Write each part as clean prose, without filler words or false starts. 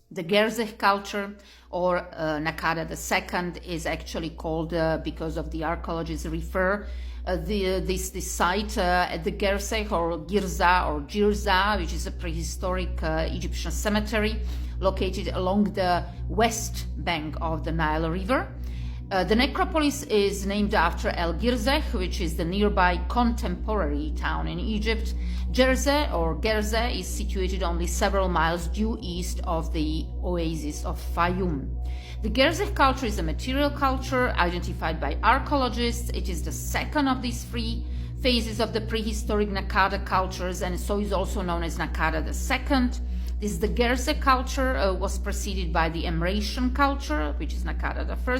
The Gerzeh culture, or Naqada II, is actually called, because of the archaeologists refer this site at the Gerzeh or Gerzeh, which is a prehistoric Egyptian cemetery located along the west bank of the Nile River. The necropolis is named after El Gerzeh, which is the nearby contemporary town in Egypt. Gerzeh is situated only several miles due east of the oasis of Fayum. The Gerzeh culture is a material culture identified by archaeologists. It is the second of these three phases of the prehistoric Naqada cultures, and so is also known as Naqada II. The Gerzeh culture was preceded by the Amratian culture, which is Naqada I,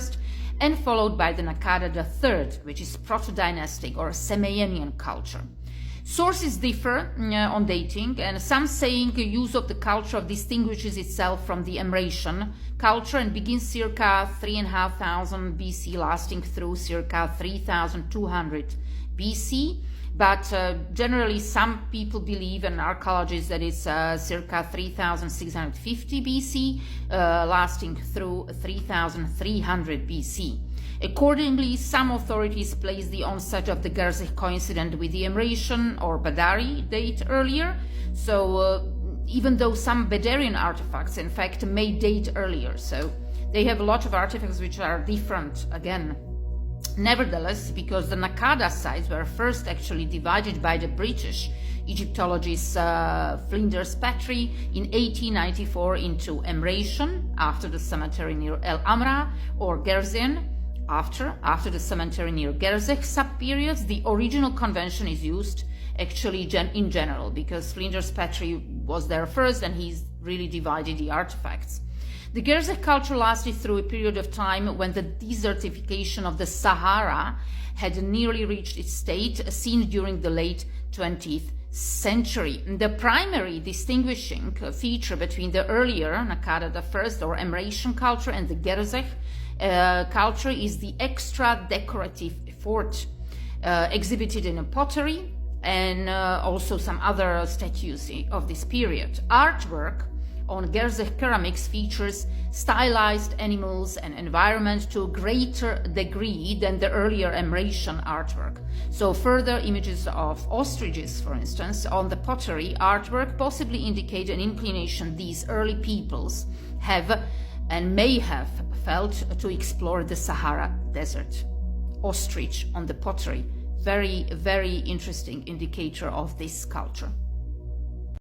and followed by the Naqada III, which is proto-dynastic or Semaenian culture. Sources differ on dating, and some saying the use of the culture distinguishes itself from the Amratian culture and begins circa 3,500 BC, lasting through circa 3,200 BC. But generally, some people believe, and archaeologists, that it's circa 3,650 BC, lasting through 3,300 BC. Accordingly, some authorities place the onset of the Gerzeh coincident with the Amratian or Badari date earlier. So even though some Badarian artifacts, in fact, may date earlier, so they have a lot of artifacts which are different again. Nevertheless, because the Naqada sites were first actually divided by the British Egyptologist Flinders Petrie in 1894 into Amratian, after the cemetery near El Amra, or Gerzean, after the cemetery near Gerzeh sub-periods, the original convention is used actually in general, because Flinders Petrie was there first and he's really divided the artifacts. The Gerzeh culture lasted through a period of time when the desertification of the Sahara had nearly reached its state, seen during the late 20th century. The primary distinguishing feature between the earlier Naqada I or Amratian culture and the Gerzeh culture is the extra decorative effort exhibited in pottery and also some other statues of this period. Artwork on Gerzeh ceramics features stylized animals and environment to a greater degree than the earlier Amratian artwork. So further images of ostriches, for instance, on the pottery artwork possibly indicate an inclination these early peoples have and may have felt to explore the Sahara Desert. Ostrich on the pottery, very, very interesting indicator of this culture.